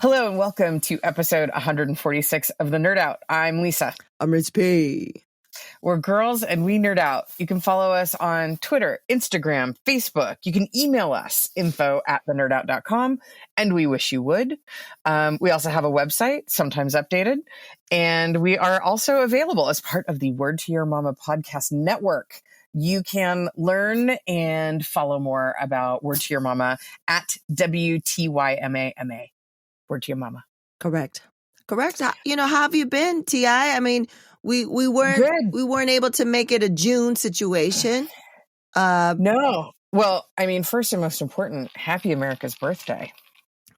Hello and welcome to episode 146 of The Nerd Out. I'm Lisa. I'm Ritzy. We're girls and we nerd out. You can follow us on Twitter, Instagram, Facebook. You can email us, info@thenerdout.com, and we wish you would. We also have a website, sometimes updated, and we are also available as part of the Word to Your Mama podcast network. You can learn and follow more about Word to Your Mama at WTYMAMA. Word to Your Mama. Correct. How have you been, T.I.? I mean, we weren't able to make it a June situation. No. Well, I mean, first and most important, happy America's birthday.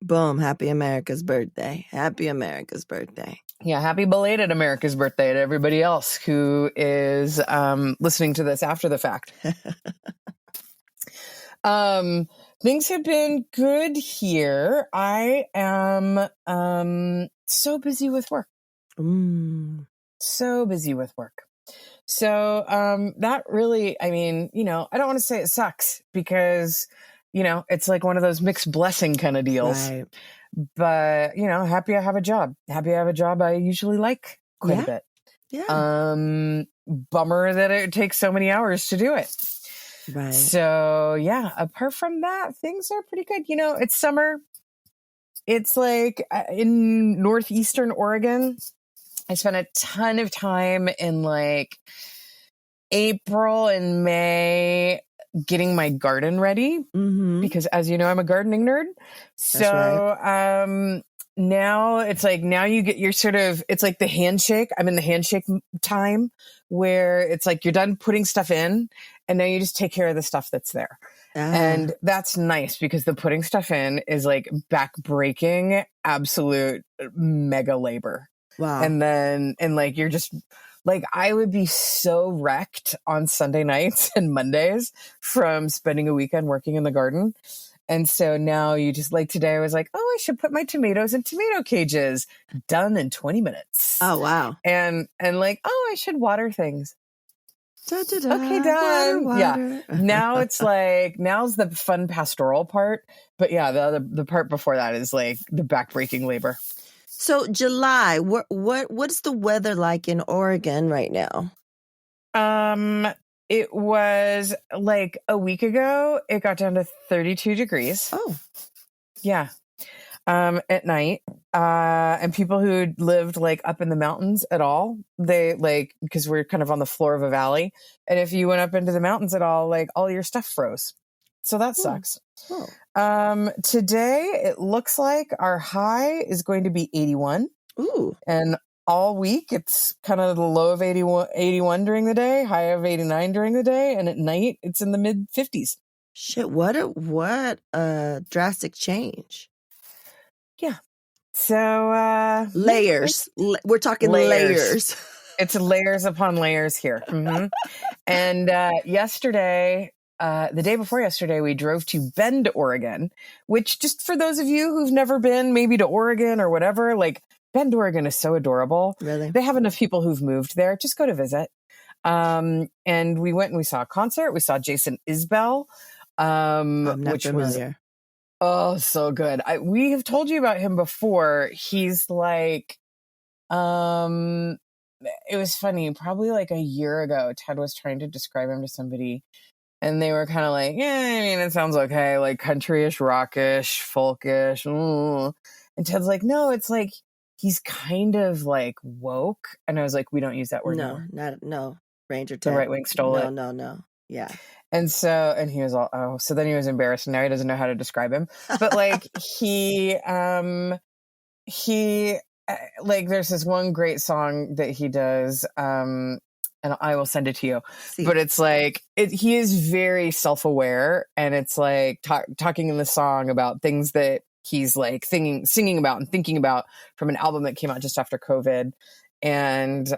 Boom. Happy America's birthday. Happy America's birthday. Yeah. Happy belated America's birthday to everybody else who is listening to this after the fact. Things have been good here. I am so busy with work. So busy with work. So that really, I mean, I don't want to say it sucks because, it's like one of those mixed blessing kind of deals. Right. But, happy I have a job. Happy I have a job I usually like quite a bit. Yeah. Bummer that it takes so many hours to do it. Right. So, yeah, apart from that, things are pretty good. It's summer. It's like in northeastern Oregon. I spent a ton of time in like April and May getting my garden ready because, as you know, I'm a gardening nerd. So now it's like you get your it's like the handshake. I'm in the handshake time where it's like you're done putting stuff in and now you just take care of the stuff that's there. And that's nice because the putting stuff in is like back-breaking, absolute mega labor. Wow. And like, you're just like, I would be so wrecked on Sunday nights and Mondays from spending a weekend working in the garden. And so now you just like today I was like, I should put my tomatoes in tomato cages. Done in 20 minutes. Oh, wow. And like, I should water things. Da-da-da, okay, done. water. Yeah. Now it's like, now's the fun pastoral part. But yeah, the part before that is like the backbreaking labor. So July, what's the weather like in Oregon right now? It was like a week ago, it got down to 32 degrees. Oh. Yeah. At night. And people who lived like up in the mountains at all, they like, because we're kind of on the floor of a valley. And if you went up into the mountains at all, like all your stuff froze. So that sucks. Oh. Today it looks like our high is going to be 81. Ooh. And all week it's kind of the low of 81 during the day, high of 89 during the day. And at night it's in the mid 50s. Shit. What a drastic change. Yeah. So, layers. We're talking layers. It's layers upon layers here. And yesterday, the day before yesterday, we drove to Bend, Oregon, which just for those of you who've never been maybe to Oregon or whatever, like Bend, Oregon is so adorable. Really? They have enough people who've moved there. Just go to visit. And we went and we saw a concert. We saw Jason Isbell, I'm not which familiar. was so good. We have told you about him before. He's like, it was funny. Probably like a year ago, Ted was trying to describe him to somebody. And they were kind of like, yeah, I mean, it sounds okay. Like countryish, rockish, folkish. And Ted's like, no, it's like, he's kind of like woke. And I was like, we don't use that word anymore. No. Ranger Ted. The right wing stole it. No. Yeah. And he was all, so then he was embarrassed. And now he doesn't know how to describe him. But like, he like, there's this one great song that he does, and I will send it to you. See. But it's like, he is very self-aware, and it's like talking in the song about things that he's like singing about and thinking about from an album that came out just after COVID. And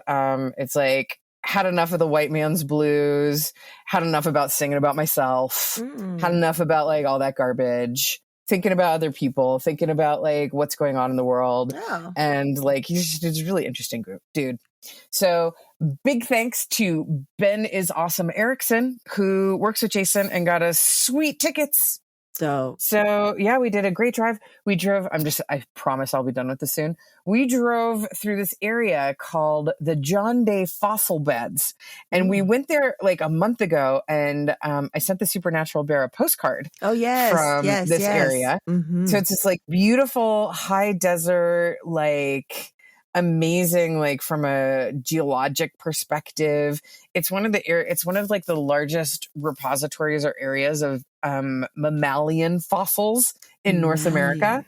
it's like, had enough of the white man's blues, had enough about singing about myself, had enough about like all that garbage, thinking about other people, thinking about like what's going on in the world. Yeah. And like, he's a really interesting dude. So big thanks to Ben is Awesome Erickson, who works with Jason and got us sweet tickets So yeah, we did a great drive. We drove, I promise I'll be done with this soon. We drove through this area called the John Day Fossil Beds. And we went there like a month ago, and I sent the Supernatural Bear a postcard from this area. Mm-hmm. So it's this like beautiful high desert, like amazing, like from a geologic perspective. It's one of like the largest repositories or areas of mammalian fossils in North America.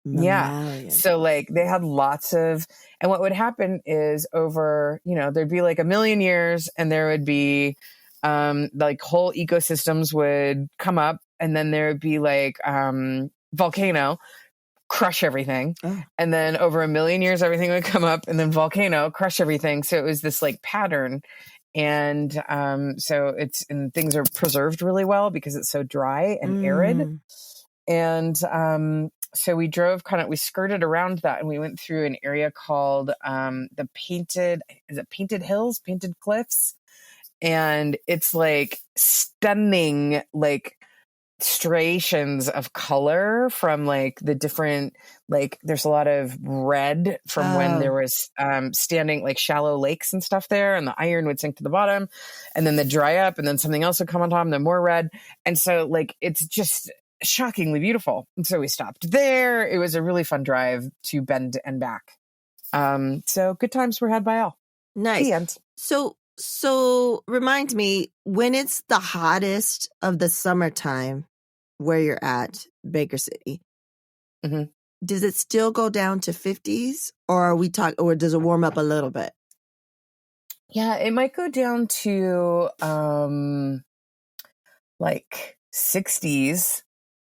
Yeah. So like they had lots of, and what would happen is over, there'd be like 1 million years, and there would be like whole ecosystems would come up, and then there would be like volcano, crush everything. And then over 1 million years, everything would come up, and then volcano, crush everything. So it was this like pattern. And so and things are preserved really well because it's so dry and arid. And so we skirted around that, and we went through an area called the Painted Hills, Painted Cliffs. And it's like stunning, like striations of color from like the different, like there's a lot of red from when there was standing like shallow lakes and stuff there, and the iron would sink to the bottom, and then they'd dry up, and then something else would come on top, and then more red. And so like it's just shockingly beautiful. And so we stopped there. It was a really fun drive to Bend and back. So good times were had by all. Nice. The end. So remind me, when it's the hottest of the summertime where you're at, Baker City, does it still go down to 50s, or or does it warm up a little bit? Yeah, it might go down to like 60s.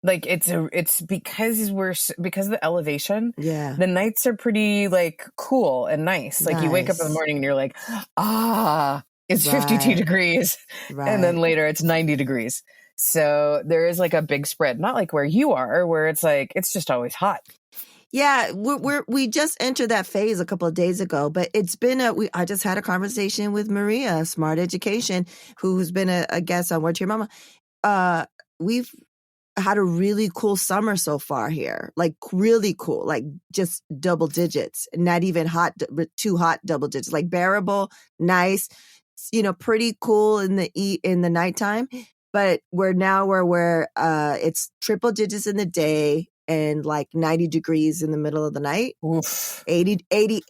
Like it's because of the elevation. Yeah, the nights are pretty like cool and nice. Like you wake up in the morning and you're like, it's 52 degrees, and then later it's 90 degrees. So there is like a big spread, not like where you are, where it's like it's just always hot. Yeah, we just entered that phase a couple of days ago, but it's been I just had a conversation with Maria, Smart Education, who's been a guest on Word to Your Mama. We've had a really cool summer so far here, like really cool, like just double digits, not even hot, too hot double digits, like bearable, nice, pretty cool in the nighttime. But we're now where it's triple digits in the day and like 90 degrees in the middle of the night. Oof. 88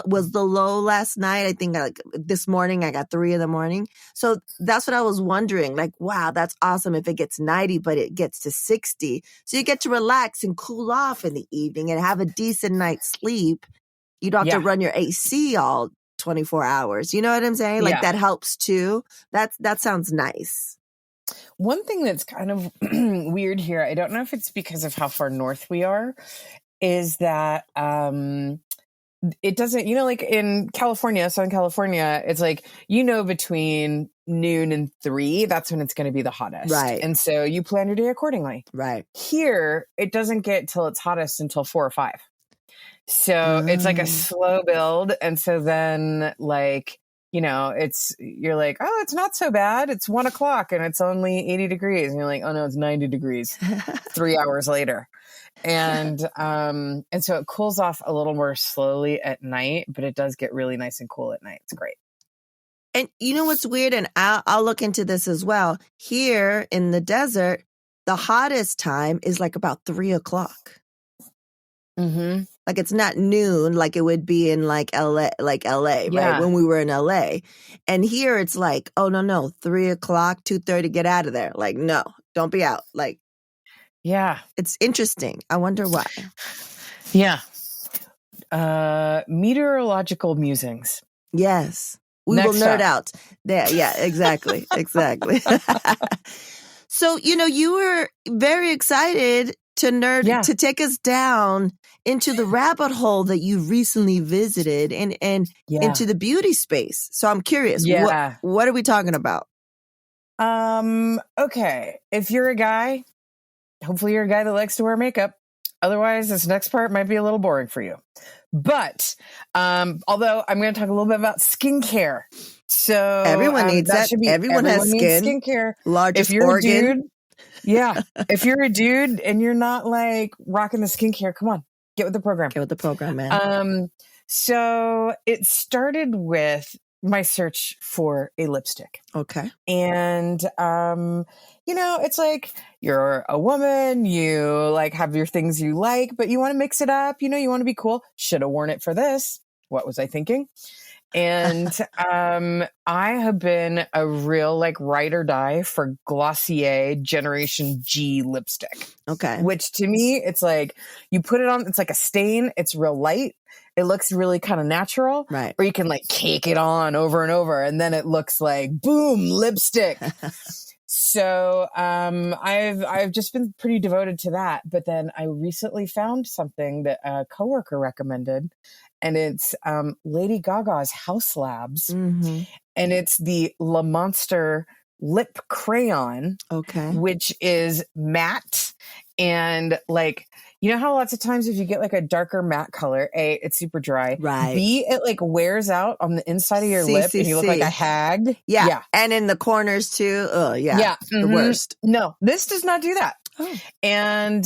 was the low last night. I think like this morning I got 3 in the morning. So that's what I was wondering. Like, wow, that's awesome if it gets 90, but it gets to 60. So you get to relax and cool off in the evening and have a decent night's sleep. You don't have to run your AC all 24 hours. You know what I'm saying? Like that helps too. That sounds nice. One thing that's kind of weird here, I don't know if it's because of how far north we are, is that it doesn't, like in California, Southern California, it's like, between noon and 3, that's when it's going to be the hottest. Right. And so you plan your day accordingly. Right. Here, it doesn't get till it's hottest until 4 or 5. So it's like a slow build. And so then like, you're like, oh, it's not so bad. It's 1 o'clock and it's only 80 degrees. And you're like, oh no, it's 90 degrees 3 hours later. And so it cools off a little more slowly at night, but it does get really nice and cool at night. It's great. And you know what's weird? And I'll look into this as well. Here in the desert, the hottest time is like about 3 o'clock. Mm-hmm. Like it's not noon like it would be in like LA, right? When we were in LA. And here it's like, oh, no, 3 o'clock, 2:30, get out of there. Like, no, don't be out. Like, yeah. It's interesting. I wonder why. Yeah. Meteorological musings. Yes. We Next will nerd up. out. There. Yeah, exactly. Exactly. So, you were very excited to to take us down into the rabbit hole that you recently visited and into the beauty space. So I'm curious, what are we talking about? Okay. If you're a guy, hopefully you're a guy that likes to wear makeup. Otherwise, this next part might be a little boring for you. But although I'm going to talk a little bit about skincare. So everyone needs that. Everyone has needs skin. skincare. Largest if you're organ. a dude, Yeah. If you're a dude and you're not like rocking the skincare, come on, get with the program. Get with the program, man. So it started with my search for a lipstick. Okay. And, it's like you're a woman, you like have your things you like, but you want to mix it up. You want to be cool. Should have worn it for this. What was I thinking? And I have been a real like ride or die for Glossier Generation G lipstick. Okay. Which to me, it's like you put it on, it's like a stain. It's real light. It looks really kind of natural. Right. Or you can like cake it on over and over and then it looks like boom, lipstick. So I've just been pretty devoted to that. But then I recently found something that a coworker recommended. And it's Lady Gaga's House Labs. Mm-hmm. And it's the Le Monster Lip Crayon. Okay. Which is matte. And like, you know how lots of times if you get like a darker matte color, A, it's super dry. Right. B, it like wears out on the inside of your lip and you look like a hag. Yeah. And in the corners too. Oh, yeah. Yeah. The worst. No, this does not do that. Oh. And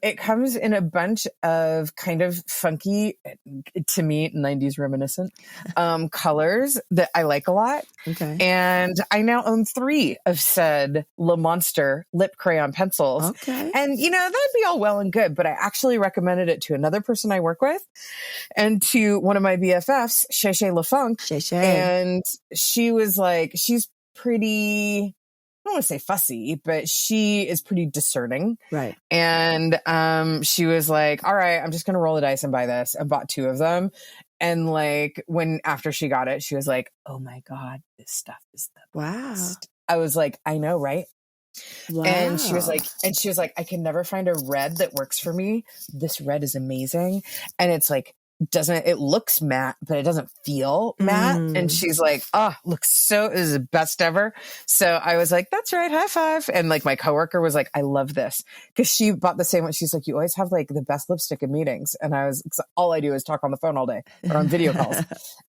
it comes in a bunch of kind of funky, to me, 90s reminiscent colors that I like a lot. Okay. And I now own 3 of said Le Monster lip crayon pencils. Okay. And, that'd be all well and good, but I actually recommended it to another person I work with and to one of my BFFs, Shay Shay LaFunk. Shay Shay. And she was like, she's pretty... I don't want to say fussy, but she is pretty discerning. Right. And she was like, all right, I'm just going to roll the dice and buy this. I bought 2 of them. And like after she got it, she was like, oh my God, this stuff is the best. I was like, I know, right? Wow. And she was like, I can never find a red that works for me. This red is amazing. And it's like, it looks matte, but it doesn't feel matte. And she's like, looks it is the best ever. So I was like, that's right. High five. And like my coworker was like, I love this. Cause she bought the same one. She's like, you always have like the best lipstick in meetings. And all I do is talk on the phone all day or on video calls.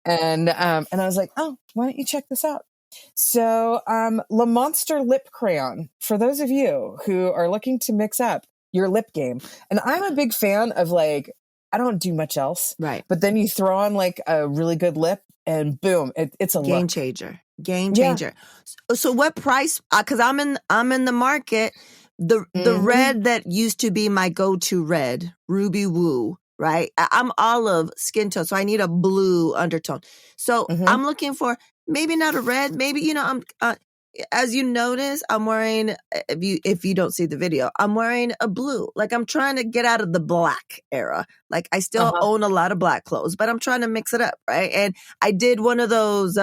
And I was like, oh, why don't you check this out? So, Le Monster Lip Crayon, for those of you who are looking to mix up your lip game. And I'm a big fan of like, I don't do much else. Right. But then you throw on like a really good lip and boom, it's a game look. changer. Game changer. Yeah. So what price? Cause I'm in the market. The red that used to be my go-to red, Ruby Woo, right? I'm olive skin tone. So I need a blue undertone. So I'm looking for maybe not a red, maybe, I'm, as you notice, I'm wearing, if you don't see the video, I'm wearing a blue. Like I'm trying to get out of the black era. Like I still own a lot of black clothes, but I'm trying to mix it up. Right. And I did one of those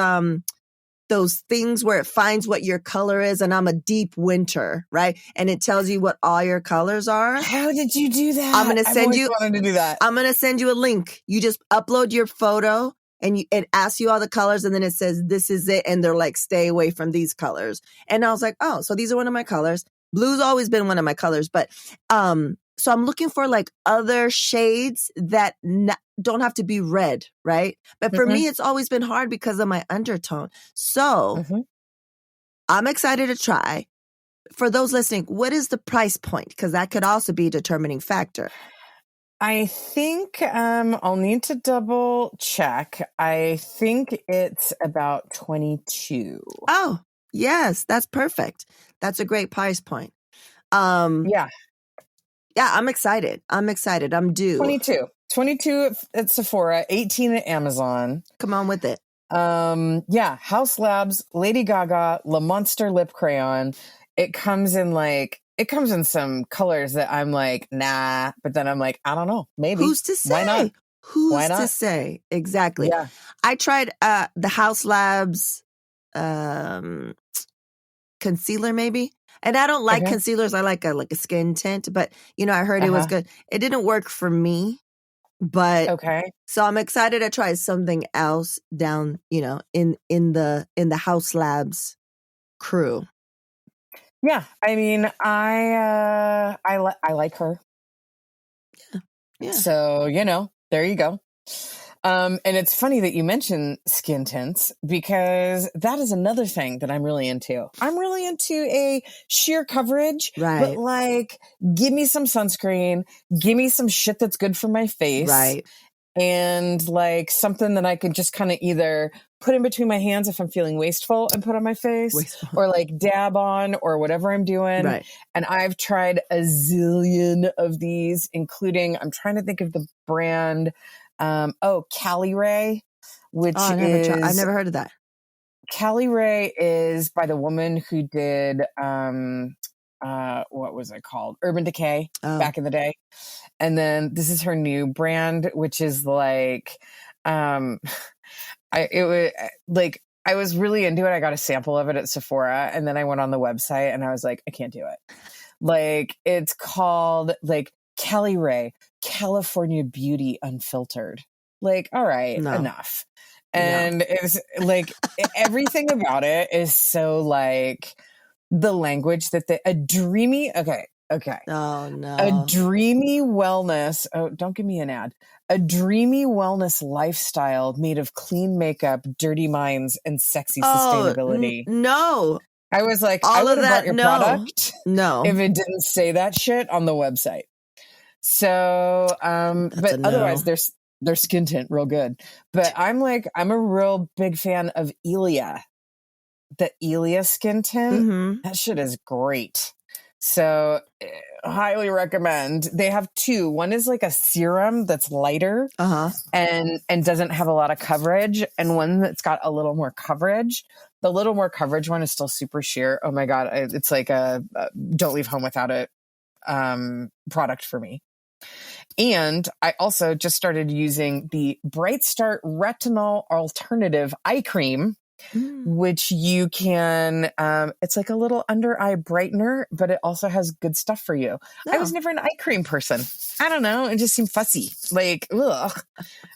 things where it finds what your color is. And I'm a deep winter. Right. And it tells you what all your colors are. How did you do that? I'm going to send you, wanted to do that. I'm going to send you a link. You just upload your photo. And it asks you all the colors and then it says, this is it. And they're like, stay away from these colors. And I was like, oh, so these are one of my colors. Blue's always been one of my colors. But so I'm looking for like other shades that don't have to be red, right? But for me, it's always been hard because of my undertone. So I'm excited to try. For those listening, what is the price point? Because that could also be a determining factor. I think I'll need to double check. I think it's about 22. Oh, yes, that's perfect. That's a great price point. Yeah, I'm excited. I'm due. 22 at Sephora, 18 at Amazon. Come on with it. House Labs, Lady Gaga, Le Monster Lip Crayon. It comes in some colors that I'm like, nah, but then I'm like, I don't know, maybe. Who's to say? Why not? Who's to say? Exactly. Yeah. I tried the House Labs concealer maybe. And I don't like concealers. I like a skin tint, but I heard it was good. It didn't work for me, but so I'm excited to try something else down, in the House Labs crew. Yeah, I mean, I like her. Yeah. So, there you go. And it's funny that you mention skin tints because that is another thing that I'm really into. I'm really into a sheer coverage, but Right. like, give me some sunscreen, give me some shit that's good for my face. Right. And like something that I can just kind of either put in between my hands if I'm feeling wasteful and put on my face, Wasteful. or like dab on or whatever I'm doing. Right. And I've tried a zillion of these, including, I'm trying to think of the brand. Cali Ray, which I've never heard of that. Cali Ray is by the woman who did, what was it called? Urban Decay back in the day. And then this is her new brand, which is like, I was really into it. I got a sample of it at Sephora, and then I went on the website and I was like, I can't do it. Like, it's called like Cali Ray, California Beauty Unfiltered. Like, all right, enough. And it's like everything about it is so like the language that a dreamy, okay. Oh no. A dreamy wellness. Oh, don't give me an ad. A dreamy wellness lifestyle made of clean makeup, dirty minds, and sexy sustainability. No. I was like, all I would of have that. bought your product if it No. didn't say that shit on the website. So, but otherwise their skin tint real good. But I'm a real big fan of Ilia. The Ilia skin tint. Mm-hmm. That shit is great. So highly recommend. They have two. One is like a serum that's lighter and doesn't have a lot of coverage, and one that's got a little more coverage. The little more coverage one is still super sheer. Oh my God. It's like a don't leave home without it product for me. And I also just started using the Bright Start Retinol Alternative Eye Cream, which you can, it's like a little under eye brightener, but it also has good stuff for you. I was never an eye cream person. I don't know. It just seemed fussy. Like, ugh.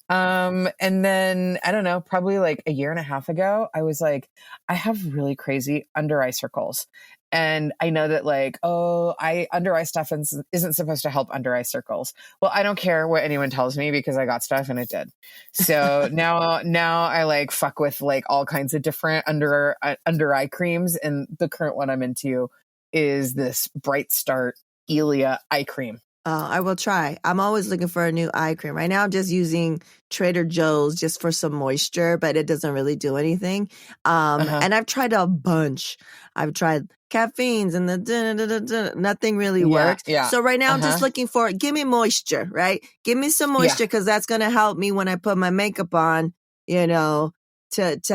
And then I don't know, probably like a year and a half ago, I was like, I have really crazy under eye circles. And I know that like, under eye stuff isn't supposed to help under eye circles. Well, I don't care what anyone tells me because I got stuff and it did. So now I like fuck with like all kinds of different under eye creams. And the current one I'm into is this Bright Start Ilia eye cream. I will try. I'm always looking for a new eye cream. Right now, I'm just using Trader Joe's just for some moisture, but it doesn't really do anything. And I've tried a bunch. I've tried caffeines and nothing really works. Yeah. So right now, I'm just looking for, give me moisture, right? Give me some moisture because that's going to help me when I put my makeup on, to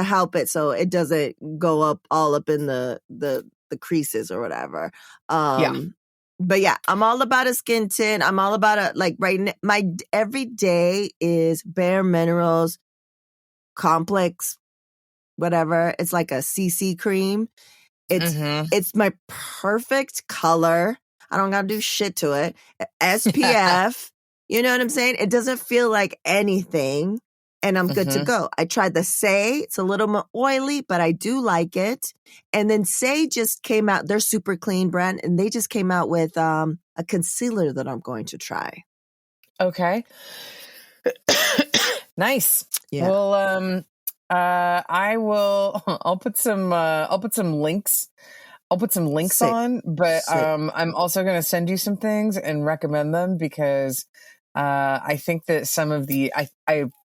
help it so it doesn't go up all up in the creases or whatever. But yeah, I'm all about a skin tint. I'm all about my every day is Bare Minerals Complex, whatever. It's like a CC cream. It's my perfect color. I don't gotta do shit to it. SPF, you know what I'm saying? It doesn't feel like anything. And I'm good to go. I tried the Say. It's a little more oily, but I do like it. And then Say just came out. They're super clean brand. And they just came out with a concealer that I'm going to try. Okay. Nice. Yeah. Well, I'll put some links. I'll put some links on, but I'm also going to send you some things and recommend them because I think that some of I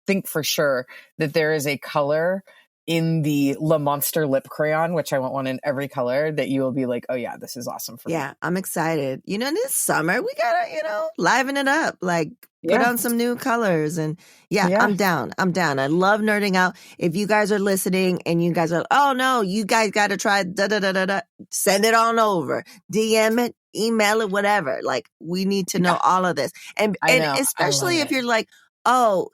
think for sure that there is a color in the Le Monster lip crayon, which I want one in every color, that you will be like, oh yeah, this is awesome for me. Yeah, I'm excited. This summer, we gotta, liven it up, like put on some new colors. And I'm down. I love nerding out. If you guys are listening and you guys are, oh no, you guys got to try send it on over, DM it, email it, whatever. Like we need to know all of this. And especially if you're like, oh,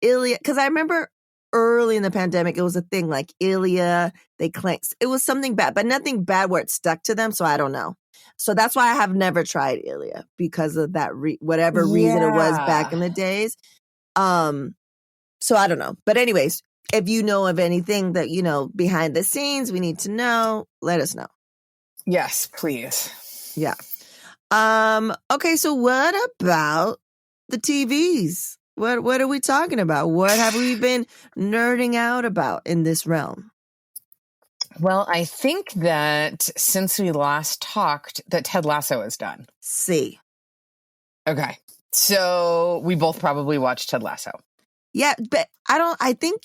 Ilia, because I remember early in the pandemic, it was a thing like Ilia, they claimed it was something bad, but nothing bad where it stuck to them. So I don't know. So that's why I have never tried Ilia because of that, whatever reason it was back in the days. So I don't know. But anyways, if you know of anything that, behind the scenes, we need to know, let us know. Yes, please. Yeah. Okay. So what about the TVs? What are we talking about? What have we been nerding out about in this realm? Well, I think that since we last talked, that Ted Lasso is done. See. Okay. So we both probably watched Ted Lasso. Yeah, but I think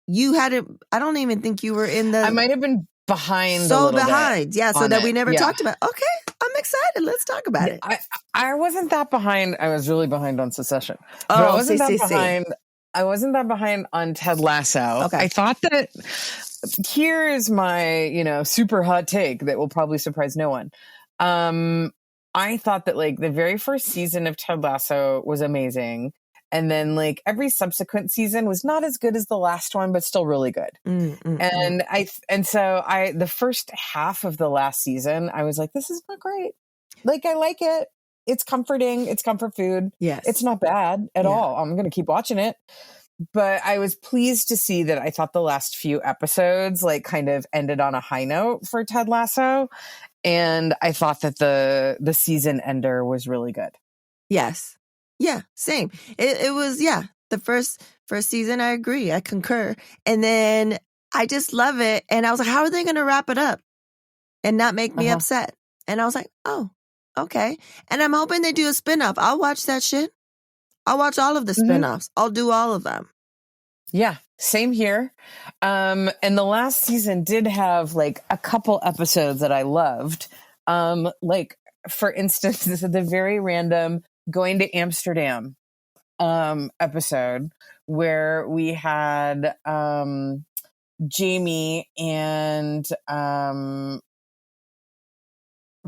you had it. I don't even think you were in the. I might have been behind a so little behind. bit Yeah, so that we it. never Yeah. talked about. Okay, I'm excited. Let's talk about it. I wasn't that behind. I was really behind on Succession. But Oh, I wasn't that see. behind. I wasn't that behind on Ted Lasso. Okay. I thought that here is my, super hot take that will probably surprise no one. I thought that like the very first season of Ted Lasso was amazing. And then like every subsequent season was not as good as the last one, but still really good. And so the first half of the last season, I was like, this is not great. Like, I like it. It's comforting. It's comfort food. Yes. It's not bad at all. I'm going to keep watching it. But I was pleased to see that I thought the last few episodes like kind of ended on a high note for Ted Lasso. And I thought that the season ender was really good. Yes. Yeah, same. It was, the first season, I agree. I concur. And then I just love it. And I was like, how are they going to wrap it up and not make me upset? And I was like, oh, okay. And I'm hoping they do a spinoff. I'll watch that shit. I'll watch all of the spinoffs. I'll do all of them. Yeah, same here. And the last season did have like a couple episodes that I loved. Like, for instance, this is the very random going to Amsterdam episode where we had Jamie and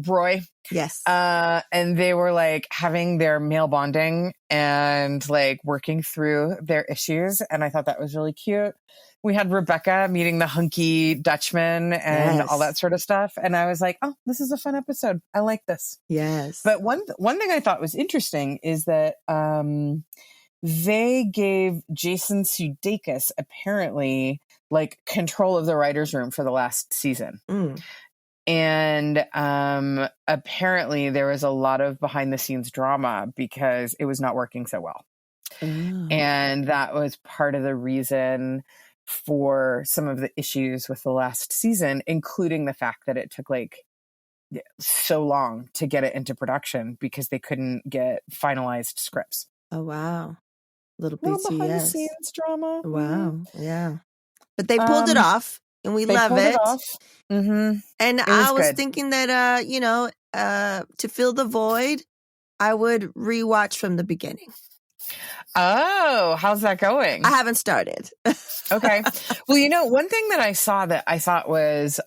Roy. Yes. And they were like having their male bonding and like working through their issues. And I thought that was really cute. We had Rebecca meeting the hunky Dutchman and all that sort of stuff. And I was like, oh, this is a fun episode. I like this. Yes. But one thing I thought was interesting is that they gave Jason Sudeikis apparently like control of the writer's room for the last season. And apparently there was a lot of behind the scenes drama because it was not working so well. And that was part of the reason for some of the issues with the last season, including the fact that it took like so long to get it into production because they couldn't get finalized scripts. Oh, wow. Little behind the scenes drama. Wow. Yeah. But they pulled it off. And we love it. And I was thinking that, to fill the void, I would rewatch from the beginning. Oh, how's that going? I haven't started. Okay. Well, one thing that I saw that I thought was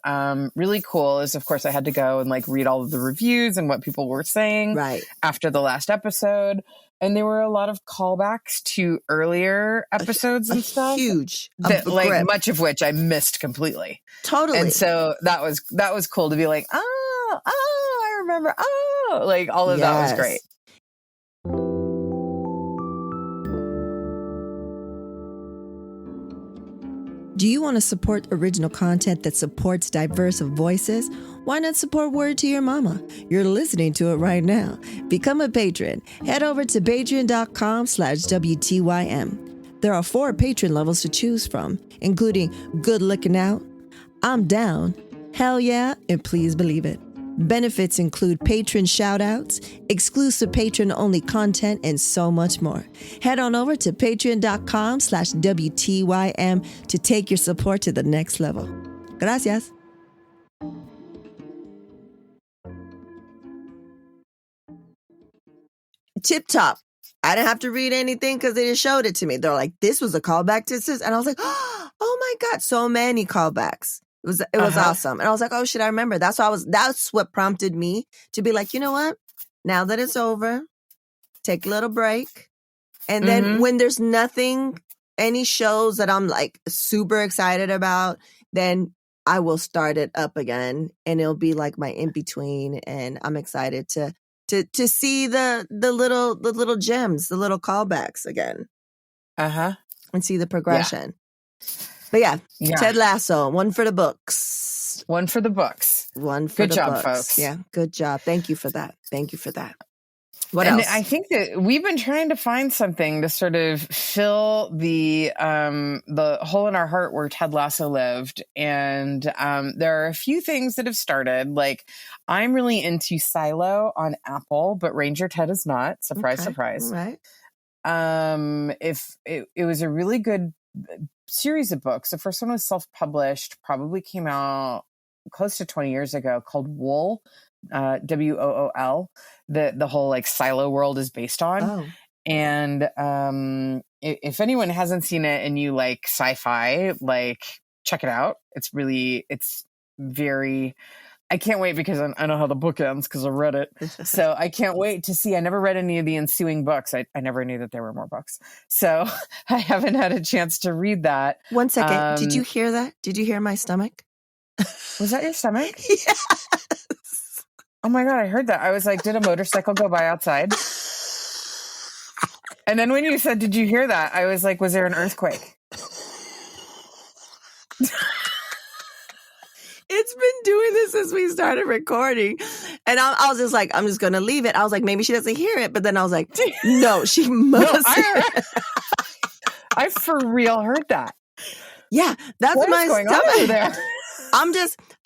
really cool is, of course, I had to go and like read all of the reviews and what people were saying after the last episode. And there were a lot of callbacks to earlier episodes and stuff. Huge. Like much of which I missed completely. Totally. And so that was cool to be like, oh, I remember. Oh, like all of that was great. Do you want to support original content that supports diverse voices? Why not support Word to Your Mama? You're listening to it right now. Become a patron. Head over to patreon.com/WTYM. There are 4 patron levels to choose from, including Good Looking Out, I'm Down, Hell Yeah, and Please Believe It. Benefits include patron shoutouts, exclusive patron-only content, and so much more. Head on over to patreon.com/WTYM to take your support to the next level. Gracias. Tip Top. I didn't have to read anything because they just showed it to me. They're like, this was a callback to this. And I was like, oh my God, so many callbacks. It was awesome. And I was like, oh shit, I remember. That's what prompted me to be like, you know what? Now that it's over, take a little break. And then when there's any shows that I'm like super excited about, then I will start it up again. And it'll be like my in-between. And I'm excited to see the little gems, the little callbacks again. And see the progression. But yeah, Ted Lasso, one for the books. One for the books. One for Good the job, books. folks. Yeah, good job. Thank you for that. What and else? I think that we've been trying to find something to sort of fill the hole in our heart where Ted Lasso lived. And there are a few things that have started. Like, I'm really into Silo on Apple, but Ranger Ted is not. Surprise, Okay. surprise. Right. If it was a really good series of books. The first one was self-published, probably came out close to 20 years ago, called Wool, WOOL. The whole like Silo world is based on. Oh. And if anyone hasn't seen it and you like sci-fi, like check it out. It's very, I can't wait because I know how the book ends because I read it. So I can't wait to see. I never read any of the ensuing books. I never knew that there were more books. So I haven't had a chance to read that. 1 second. Did you hear that? Did you hear my stomach? Was that your stomach? Yes. Oh my God, I heard that. I was like, did a motorcycle go by outside? And then when you said, did you hear that? I was like, was there an earthquake? It's been doing this since we started recording. And I was just like, I'm just going to leave it. I was like, maybe she doesn't hear it. But then I was like, no, she must. I for real heard that. Yeah, that's what my is going stomach. on over there?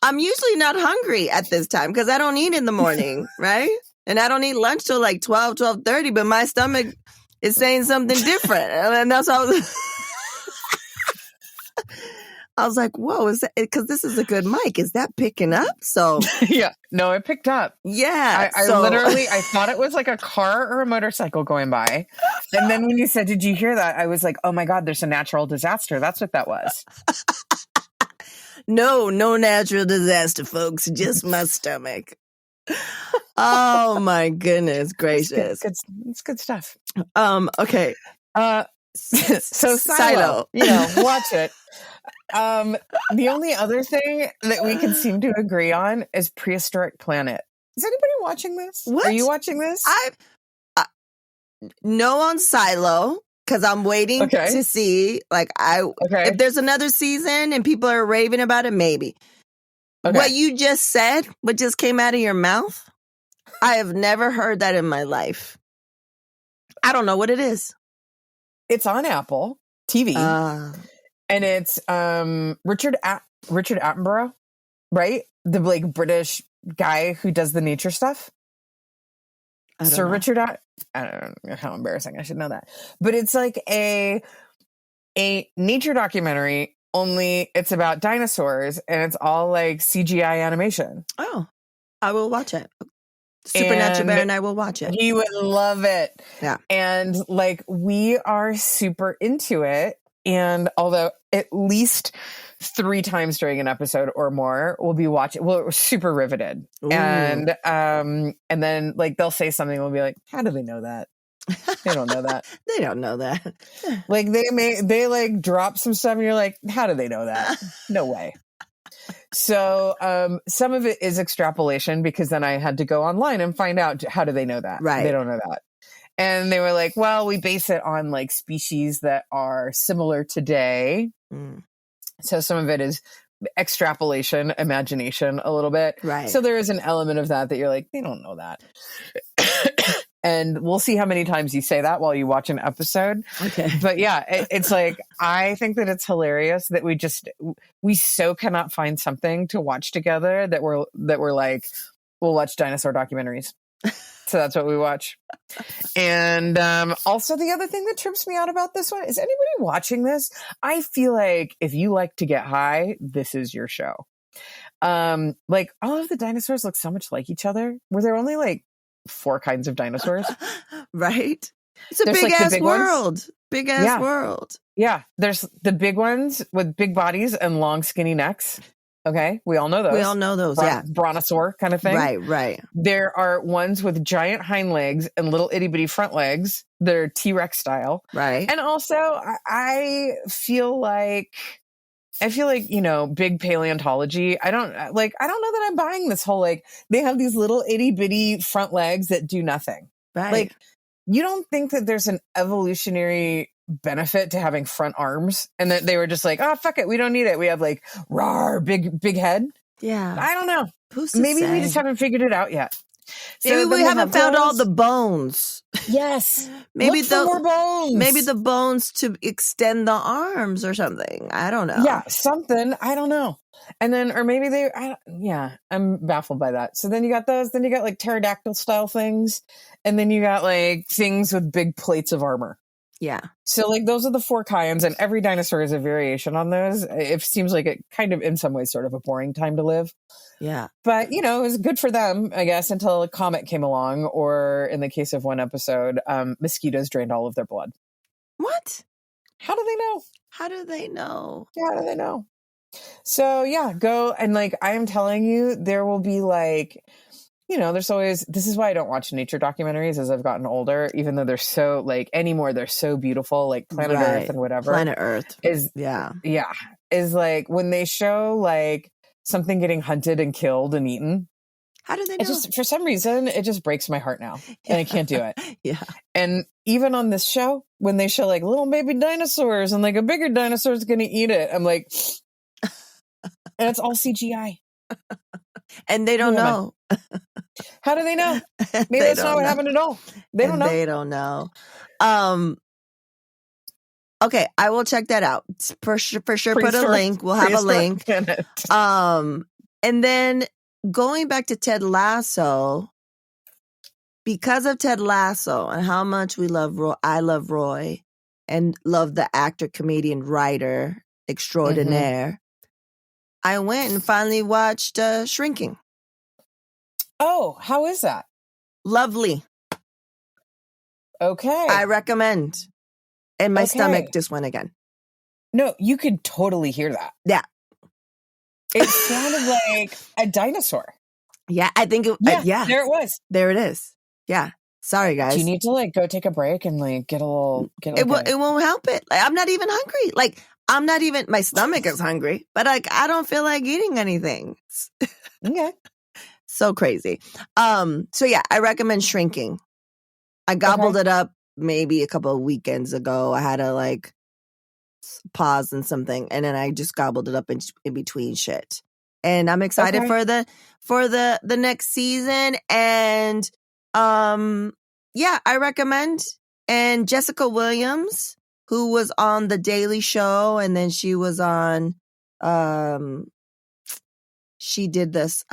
I'm usually not hungry at this time because I don't eat in the morning, right? And I don't eat lunch till like 12:30, but my stomach is saying something different. And that's how I was like, whoa, is that because this is a good mic? Is that picking up? So yeah, no, it picked up. Yeah. I literally, I thought it was like a car or a motorcycle going by. And then when you said, did you hear that? I was like, oh my God, there's a natural disaster. That's what that was. No natural disaster, folks. Just my stomach. Oh my goodness gracious. It's good stuff. Okay. So Silo, watch it. The only other thing that we can seem to agree on is Prehistoric Planet. Is anybody watching this? What? Are you watching this? No on Silo. Because I'm waiting to see, if there's another season and people are raving about it, maybe. Okay. What you just said, what just came out of your mouth, I have never heard that in my life. I don't know what it is. It's on Apple TV, and it's Richard Attenborough, right? The like British guy who does the nature stuff. Sir Richard I don't know how embarrassing. I should know that. But it's like a nature documentary, only it's about dinosaurs and it's all like CGI animation. Oh, I will watch it. Supernatural Bear and I will watch it. He would love it. Yeah. And like we are super into it. And although at least 3 times during an episode or more, we'll be watching. We're super riveted. Ooh. And then like they'll say something, we'll be like, how do they know that? They don't know that. They don't know that. Like they like drop some stuff and you're like, how do they know that? No way. So some of it is extrapolation because then I had to go online and find out how do they know that? Right. They don't know that. And they were like, well, we base it on like species that are similar today. Mm. So some of it is extrapolation, imagination a little bit. Right. So there is an element of that you're like, they don't know that. And we'll see how many times you say that while you watch an episode. Okay. But yeah, it's like, I think that it's hilarious that we so cannot find something to watch together that we're like, we'll watch dinosaur documentaries. So that's what we watch. And also the other thing that trips me out about this one is anybody watching this, I feel like if you like to get high, this is your show. Like all of the dinosaurs look so much like each other. Were there only like 4 kinds of dinosaurs? Right? It's a big ass world. Big ass world. Yeah. There's the big ones with big bodies and long skinny necks. Okay, we all know those. Yeah. Brontosaur kind of thing. Right. There are ones with giant hind legs and little itty bitty front legs that are T-Rex style. Right. And also, I feel like, big paleontology. I don't know that I'm buying this whole, like, they have these little itty bitty front legs that do nothing. Right. Like, you don't think that there's an evolutionary benefit to having front arms and that they were just like, oh, fuck it, we don't need it, we have like rawr big head. Yeah, I don't know, who's maybe say? We just haven't figured it out yet. Maybe So we then they haven't have found all those. the bones. Yes. Maybe Look for more bones. Maybe the bones to extend the arms or something. I don't know. Yeah, something. I don't know. And then, or maybe I'm baffled by that. So then you got those. Then you got like pterodactyl style things. And then you got like things with big plates of armor. Yeah. So like those are the 4 kinds, and every dinosaur is a variation on those. It seems like it kind of in some ways sort of a boring time to live. Yeah. But, it was good for them, I guess, until a comet came along, or in the case of one episode, mosquitoes drained all of their blood. What? How do they know? How do they know? How do they know? So, yeah, go. And like, I am telling you, there will be like, there's always, this is why I don't watch nature documentaries as I've gotten older, even though they're so like anymore, they're so beautiful, like Planet Earth and whatever. Planet Earth. Is like when they show like something getting hunted and killed and eaten. How do they know? It just, for some reason, it just breaks my heart now, and I can't do it. Yeah. And even on this show, when they show like little baby dinosaurs and like a bigger dinosaur is going to eat it, I'm like, and it's all CGI. And they don't know. How do they know? Maybe that's not what happened at all. They don't know. They don't know. Okay, I will check that out. For sure, put a link. We'll have a link. And then going back to Ted Lasso, because of Ted Lasso and how much we love Roy, I love Roy and love the actor, comedian, writer extraordinaire. I went and finally watched Shrinking. Oh, how is that? Lovely. Okay. I recommend. And my stomach just went again. No, you could totally hear that. Yeah. It sounded like a dinosaur. Yeah, I think it, yeah. There it was. There it is. Yeah. Sorry, guys. Do you need to like go take a break and like get a little? It won't help it. Like, I'm not even hungry. Like I'm not even. My stomach is hungry, but like I don't feel like eating anything. Okay. So crazy. So yeah, I recommend Shrinking. I gobbled it up maybe a couple of weekends ago. I had to like pause and something, and then I just gobbled it up in between shit. And I'm excited for the next season. And yeah, I recommend. And Jessica Williams, who was on The Daily Show, and then she was on she did this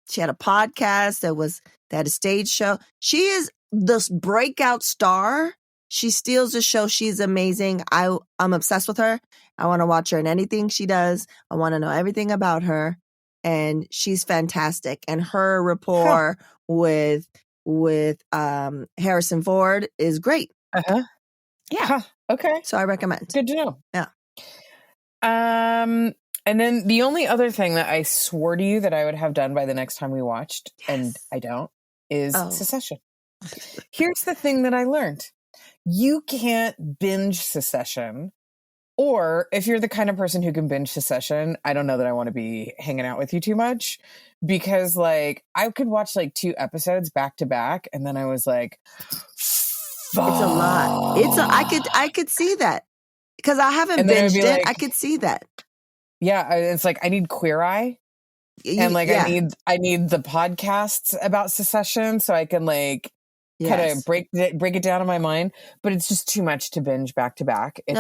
she had a podcast that had a stage show. She is this breakout star. She steals the show. She's amazing. I'm obsessed with her. I want to watch her in anything she does. I want to know everything about her. And she's fantastic. And her rapport with Harrison Ford is great. Uh-huh. Yeah. Okay. So I recommend. Good to know. Yeah. And then the only other thing that I swore to you that I would have done by the next time we watched, and I don't, is Succession. Here's the thing that I learned. You can't binge Succession, or if you're the kind of person who can binge Succession, I don't know that I want to be hanging out with you too much, because like I could watch like 2 episodes back to back, and then I was like, fuck. It's a lot. I could see that because I haven't binged it. Like, I could see that. Yeah, it's like I need Queer Eye, and like I need the podcasts about Succession so I can like kind of break it down in my mind. But it's just too much to binge back to back. It's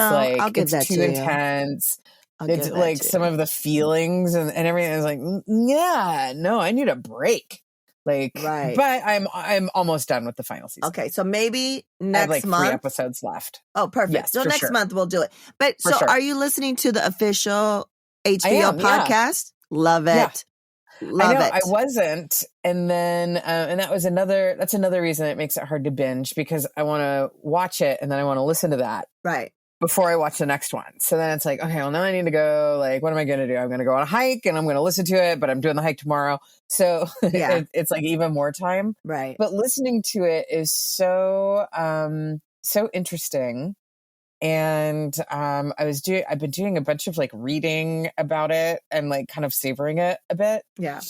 it's too intense. It's like some of the feelings and everything is like, yeah, no, I need a break. Like, but I'm almost done with the final season. Okay, so maybe next month. 3 episodes left. Oh, perfect. Yes, so next month we'll do it. But are you listening to the official HBO podcast? Yeah. Love it. Yeah. Love it. I wasn't. And then, and that's another reason it makes it hard to binge, because I want to watch it and then I want to listen to that. Right. Before I watch the next one. So then it's like, okay, well now I need to go, like, what am I going to do? I'm going to go on a hike and I'm going to listen to it, but I'm doing the hike tomorrow. So it's like even more time. Right. But listening to it is so interesting. And I've been doing a bunch of like reading about it and like kind of savoring it a bit. Yeah.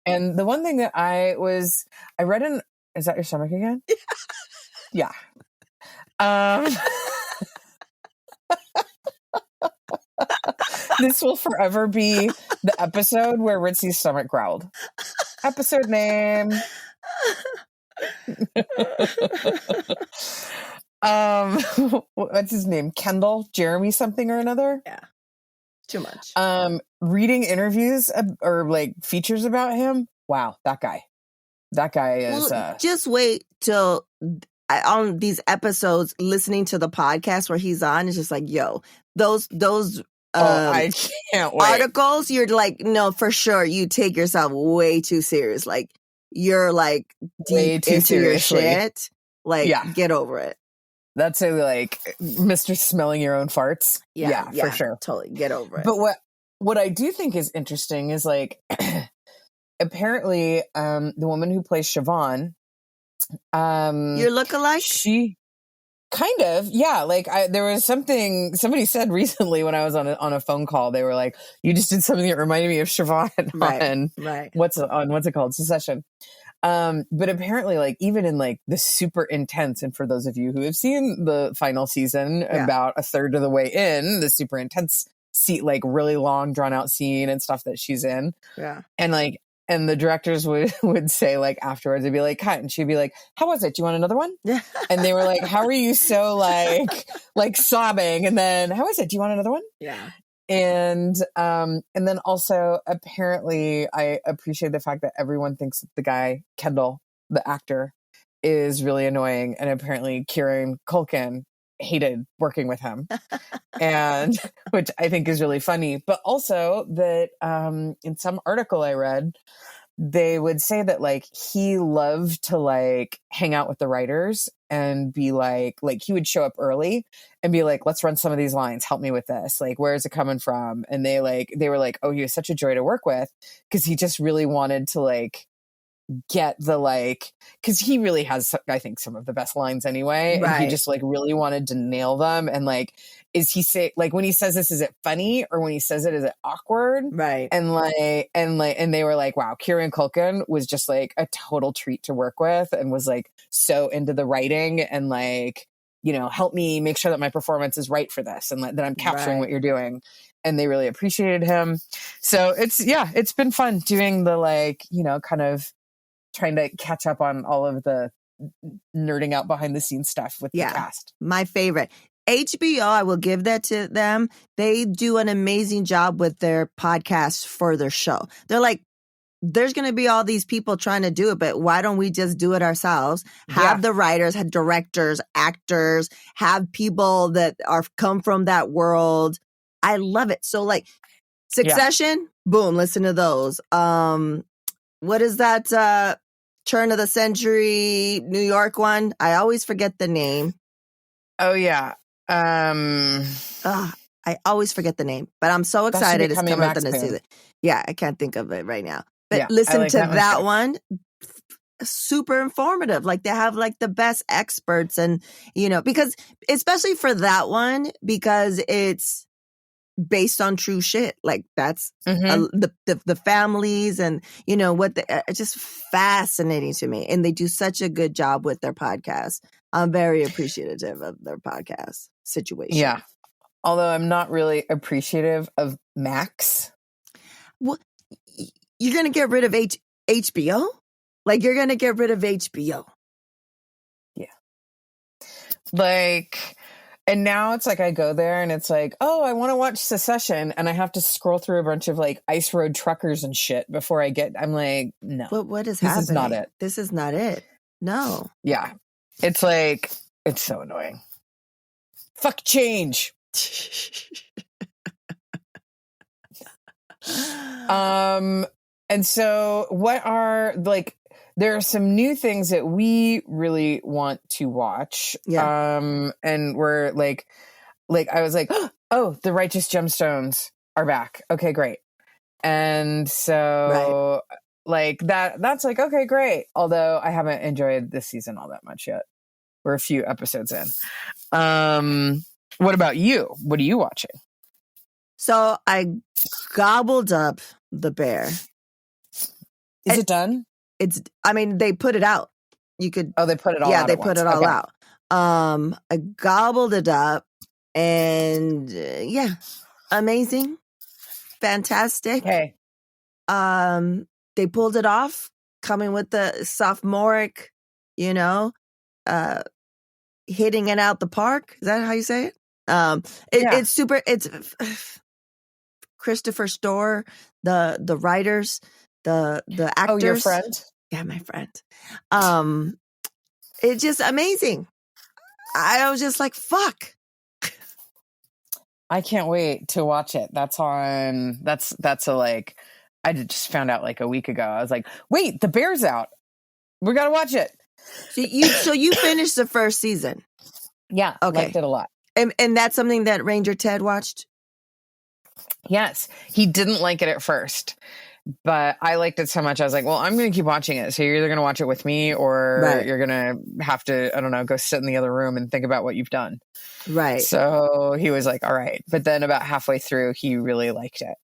And the one thing that I read is that your stomach again? Yeah. This will forever be the episode where Ritzy's stomach growled. Episode name. What's his name? Kendall, Jeremy something or another. Yeah. Too much. Reading interviews or like features about him. Wow, that guy is. Just wait till on these episodes, listening to the podcast where he's on, it's just like, yo, those I can't wait. Articles, you're like, no, for sure, you take yourself way too serious. Like you're like Way deep too into your seriously. shit. Like, get over it. That's a like Mr. Smelling Your Own Farts. Yeah, for sure. Totally. Get over it. But what I do think is interesting is like apparently the woman who plays Siobhan, your lookalike? She kind of, yeah. Like there was something somebody said recently when I was on a phone call. They were like, "You just did something that reminded me of Siobhan on what's it called, Succession." But apparently, like even in like the super intense, and for those of you who have seen the final season, about a third of the way in, the super intense like really long drawn out scene and stuff that she's in, and the directors would say like afterwards, they'd be like, cut, and she'd be like, how was it? Do you want another one? And they were like, how are you so like sobbing? And then how was it? Do you want another one? Yeah. And then also apparently I appreciate the fact that everyone thinks that the guy, Kendall, the actor, is really annoying. And apparently Kieran Culkin hated working with him. And which I think is really funny. But also that in some article I read, they would say that like he loved to like hang out with the writers and be like he would show up early and be like, let's run some of these lines, help me with this, like where is it coming from? And they were like, oh, he was such a joy to work with, because he just really wanted to like get the like, because he really has, I think, some of the best lines anyway, and he just like really wanted to nail them. And like, is he say like when he says this, is it funny, or when he says it, is it awkward? Right. And they were like, wow, Kieran Culkin was just like a total treat to work with, and was like so into the writing and like, you know, help me make sure that my performance is right for this and that I'm capturing what you're doing. And they really appreciated him. So it's been fun doing the like, you know, kind of trying to catch up on all of the nerding out behind the scenes stuff with the cast. My favorite. HBO, I will give that to them. They do an amazing job with their podcast for their show. They're like, there's going to be all these people trying to do it, but why don't we just do it ourselves? Have the writers, have directors, actors, have people that come from that world. I love it. So like Succession, boom, listen to those. What is that turn of the century New York one? I always forget the name. Oh yeah. I always forget the name, but I'm so excited it's coming out the next season. Yeah, I can't think of it right now. But listen to that one. Super informative. Like they have like the best experts, and you know, because especially for that one, because it's based on true shit. Like that's the families and you know what it's just fascinating to me, and they do such a good job with their podcast. I'm very appreciative of their podcast situation. Yeah, although I'm not really appreciative of Max. Well, you're gonna get rid of HBO? Like you're gonna get rid of HBO? Yeah. Like. And now it's like I go there and it's like, oh, I want to watch Succession, and I have to scroll through a bunch of like ice road truckers and shit before I get. I'm like, no, what is happening? This is not it. This is not it. No. Yeah, it's like it's so annoying. Fuck change. And so what are like? There are some new things that we really want to watch. Yeah. And we're like I was like, oh, the Righteous Gemstones are back. Okay, great. And so like that's like, okay, great. Although I haven't enjoyed this season all that much yet. We're a few episodes in. What about you? What are you watching? So I gobbled up The Bear. Is it done? They put it out. You could. Oh, they put it all out. Yeah, they put it all out. I gobbled it up, and amazing, fantastic. Okay. They pulled it off, coming with the sophomoric you know, hitting it out the park. Is that how you say it? It's super. It's Christopher Storer, the writers, the actors. Oh, your friend? Yeah, my friend. It's just amazing. I was just like, fuck. I can't wait to watch it. That's a like, I just found out like a week ago. I was like, wait, the bear's out. We got to watch it. So you finished the first season. Yeah. Okay. Liked it a lot. And that's something that Ranger Ted watched? Yes. He didn't like it at first, but I liked it so much. I was like, well, I'm going to keep watching it. So you're either going to watch it with me or you're going to have to, I don't know, go sit in the other room and think about what you've done. Right. So he was like, all right. But then about halfway through, he really liked it.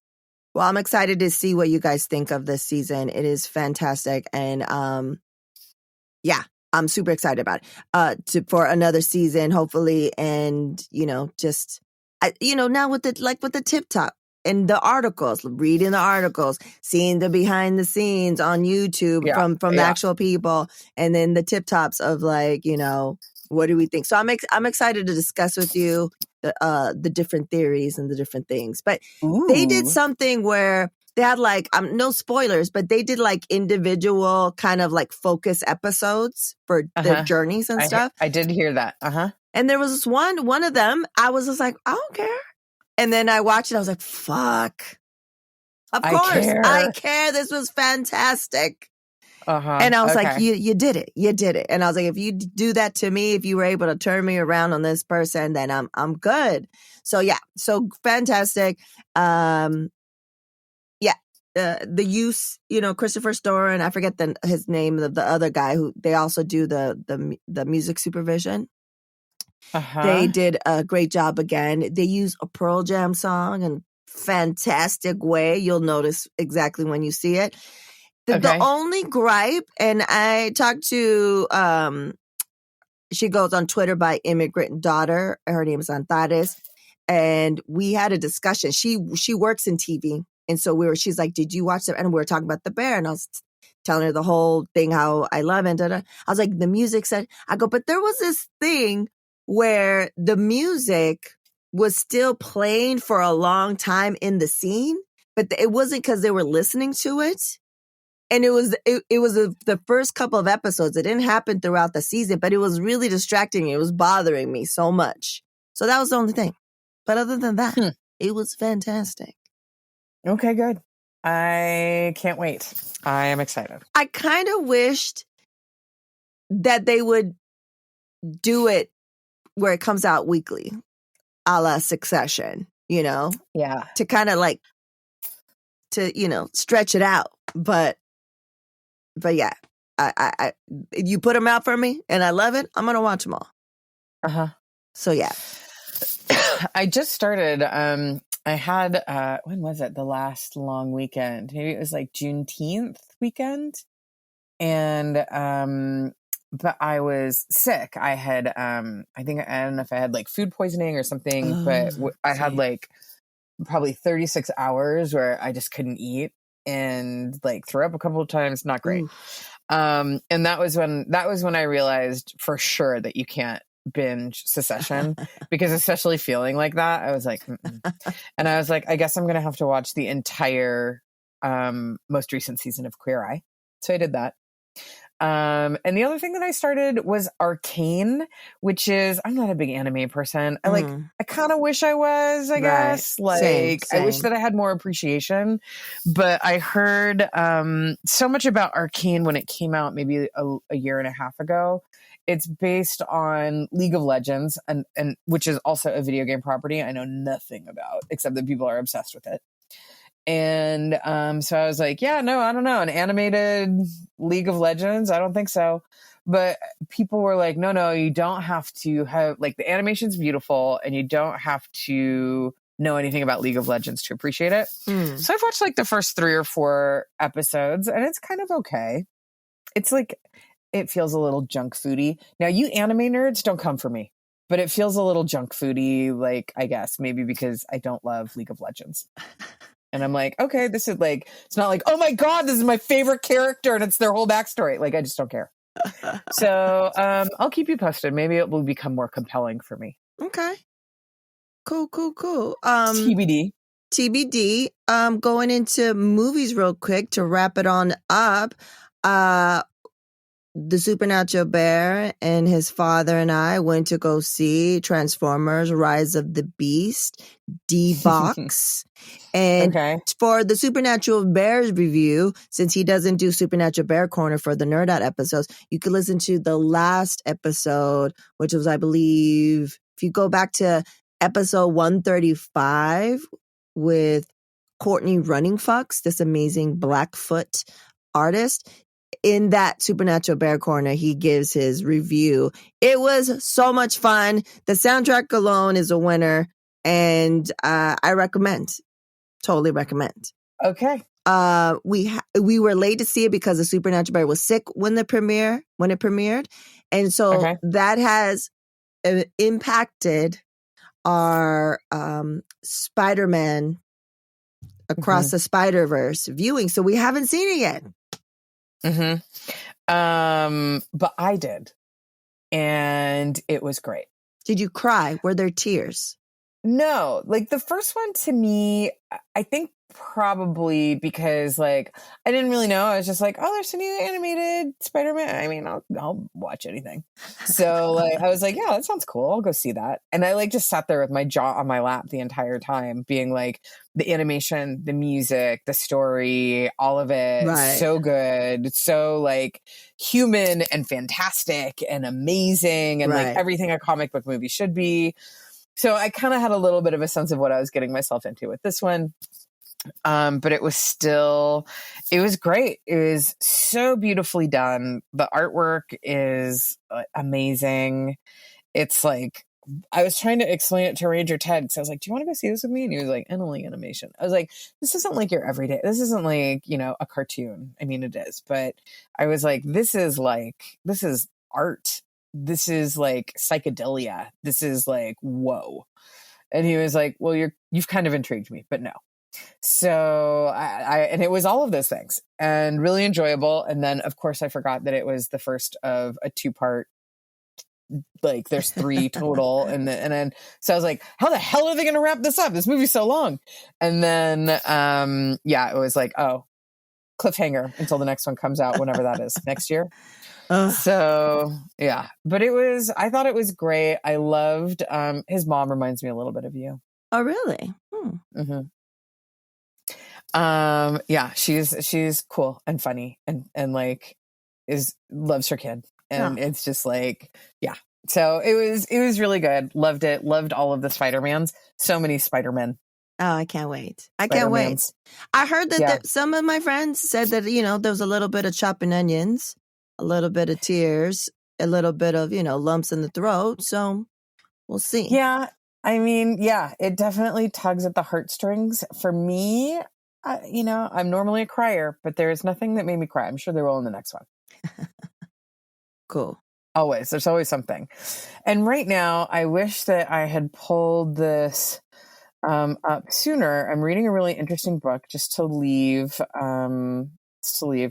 Well, I'm excited to see what you guys think of this season. It is fantastic. And yeah, I'm super excited about it for another season, hopefully. And, just, now with the Tip Top and the articles, reading the articles, seeing the behind the scenes on YouTube from the actual people, and then the Tip Tops of what do we think? So I'm excited to discuss with you the different theories and the different things. But they did something where they had no spoilers, but they did individual kind of focus episodes for their journeys and stuff. I did hear that. And there was this one of them, I was just like, I don't care. And then I watched it. I was like, fuck. Of course. I care. This was fantastic. And I was like, you did it. You did it. And I was like, if you do that to me, if you were able to turn me around on this person, then I'm good. So yeah. So fantastic. The use, Christopher Storer, and I forget his name, the other guy who they also do the music supervision. They did a great job again. They use a Pearl Jam song in fantastic way. You'll notice exactly when you see it. The only gripe, and I talked to, she goes on Twitter by Immigrant Daughter. Her name is Antares. And we had a discussion. She works in TV. And so she's like, did you watch it? And we were talking about the bear. And I was telling her the whole thing, how I love it. I was like, the music said, but there was this thing where the music was still playing for a long time in the scene, but it wasn't because they were listening to it. And it was the first couple of episodes. It didn't happen throughout the season, but it was really distracting me. It was bothering me so much. So that was the only thing. But other than that, it was fantastic. Okay, good. I can't wait. I am excited. I kind of wished that they would do it where it comes out weekly, a la Succession, Yeah. To kind of stretch it out. But yeah, I you put them out for me and I love it. I'm going to watch them all. So yeah. I just started, I had, when was it? The last long weekend. Maybe it was Juneteenth weekend. And, but I was sick. I had, I don't know if I had food poisoning or something, but I had probably 36 hours where I just couldn't eat and threw up a couple of times. Not great. And that was when I realized for sure that you can't binge Succession because especially feeling like that, I was like, and I was like, I guess I'm going to have to watch the entire, most recent season of Queer Eye. So I did that. And the other thing that I started was Arcane, which is, I'm not a big anime person. I kind of wish I was, I guess. Same. I wish that I had more appreciation, but I heard, so much about Arcane when it came out maybe a year and a half ago. It's based on League of Legends and which is also a video game property I know nothing about, except that people are obsessed with it. And so I was like, yeah, no, I don't know. An animated League of Legends? I don't think so. But people were like, no, you don't have to have, the animation's beautiful and you don't have to know anything about League of Legends to appreciate it. So I've watched the first 3 or 4 episodes and it's kind of okay. It's it feels a little junk foody. Now, you anime nerds don't come for me, but it feels a little junk foody, I guess, maybe because I don't love League of Legends. And I'm like, okay, this is it's not oh my God, this is my favorite character and it's their whole backstory. I just don't care. So I'll keep you posted. Maybe it will become more compelling for me. Okay. Cool. TBD. TBD. Going into movies real quick to wrap it on up. The Supernatural Bear and his father and I went to go see Transformers Rise of the Beast D-Box. And Okay. for the Supernatural Bears review, since he doesn't do Supernatural Bear Corner for the Nerd Out episodes, you could listen to the last episode, which was, I believe, if you go back to episode 135 with Courtney Running Fox, this amazing Blackfoot artist. In that Supernatural Bear Corner, he gives his review. It was so much fun. The soundtrack alone is a winner, and I recommend. Totally recommend. Okay. We were late to see it because the Supernatural Bear was sick when it premiered, and so that has impacted our Spider-Man Across the Spider-Verse viewing. So we haven't seen it yet. But I did, and it was great. Did you cry? Were there tears? No, like the first one to me, I think probably because like I didn't really know. I was just like, oh, there's a new animated Spider-Man. I mean, I'll watch anything. So like I was like, yeah, that sounds cool. I'll go see that. And I like just sat there with my jaw on my lap the entire time, being like, the animation, the music, the story, all of it, so good, so like human and fantastic and amazing, and like everything a comic book movie should be. So I kind of had a little bit of a sense of what I was getting myself into with this one. But it was great. It was so beautifully done. The artwork is amazing. It's like, I was trying to explain it to Ranger Ted because I was like, do you want to go see this with me? And he was like, I don't like animation. I was like, this isn't like your everyday, this isn't like, a cartoon. I mean, it is, but I was like, this is art. This is like psychedelia. This is like, whoa. And he was like, well, you've kind of intrigued me, but no. So and it was all of those things and really enjoyable. And then of course I forgot that it was the first of a 2-part, like there's 3 total. And then, so I was like, how the hell are they going to wrap this up? This movie's so long. And then, it was like, oh, cliffhanger until the next one comes out, whenever that is, next year. So yeah, but I thought it was great. I loved, his mom reminds me a little bit of you. Oh, really? Yeah, she's cool and funny and like loves her kid. And it's just like, yeah. So it was really good. Loved it. Loved all of the Spider-Mans. So many Spider-Men. Oh, I can't wait. I can't wait. I heard that some of my friends said that, there was a little bit of chopping onions, a little bit of tears, a little bit of, lumps in the throat. So we'll see. Yeah. I mean, yeah, it definitely tugs at the heartstrings. For me, I'm normally a crier, but there's nothing that made me cry. I'm sure there will in the next one. Cool. Always. There's always something. And right now, I wish that I had pulled this up sooner. I'm reading a really interesting book just to leave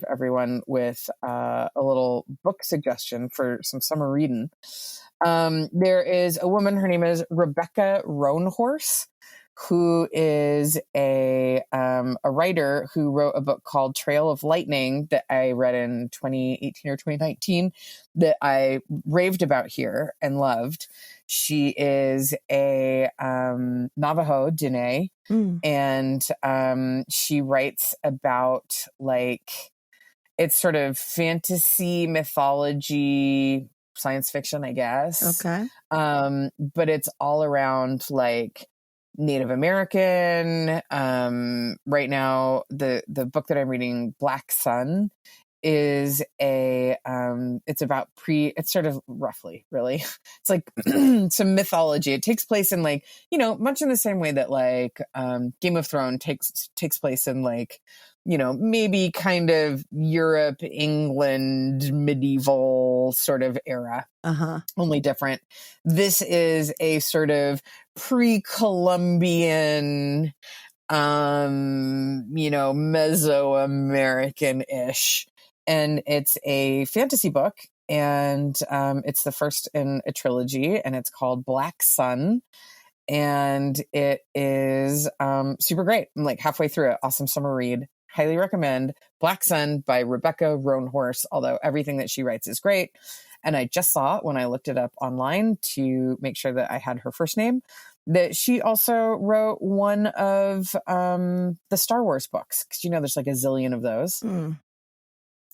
everyone with a little book suggestion for some summer reading. There is a woman, her name is Rebecca Roanhorse, who is a writer who wrote a book called Trail of Lightning that I read in 2018 or 2019 that I raved about here and loved. She is a Navajo Dene, and she writes about like, it's sort of fantasy, mythology, science fiction, I guess. Okay. But it's all around like Native American. Right now, the book that I'm reading, Black Sun, is it's about it's sort of roughly, really, it's like some mythology. It takes place in like, much in the same way that like Game of Thrones takes place in like, maybe kind of Europe, England, medieval sort of era. Only different. This is a sort of pre-Columbian, Mesoamerican-ish. And it's a fantasy book. and it's the first in a trilogy, and it's called Black Sun. And it is super great. I'm like halfway through it. Awesome summer read. Highly recommend Black Sun by Rebecca Roanhorse, although everything that she writes is great. And I just saw it when I looked it up online to make sure that I had her first name, that she also wrote one of the Star Wars books, because there's like a zillion of those.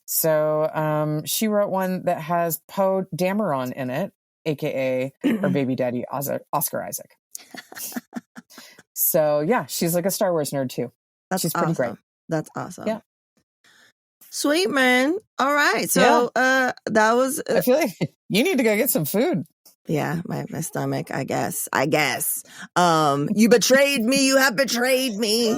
So she wrote one that has Poe Dameron in it, aka her baby daddy Oscar Isaac. So yeah, she's like a Star Wars nerd too. She's pretty great. That's awesome. Yeah. Sweet, man. All right. So that was I feel like you need to go get some food. Yeah, my stomach, I guess. You betrayed me. You have betrayed me.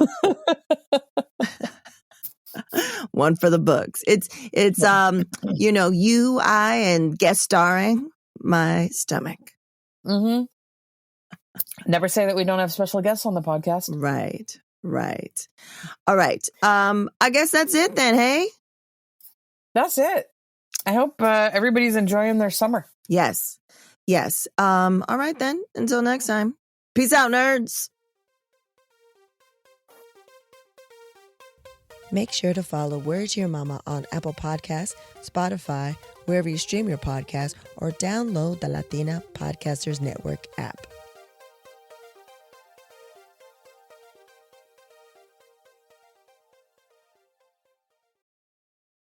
One for the books. It's you, I, and guest starring my stomach. Mm-hmm. Never say that we don't have special guests on the podcast. Right. All right. I guess that's it then, hey? That's it. I hope everybody's enjoying their summer. Yes. All right then. Until next time. Peace out, nerds. Make sure to follow Word to Your Mama on Apple Podcasts, Spotify, wherever you stream your podcast, or download the Latina Podcasters Network app.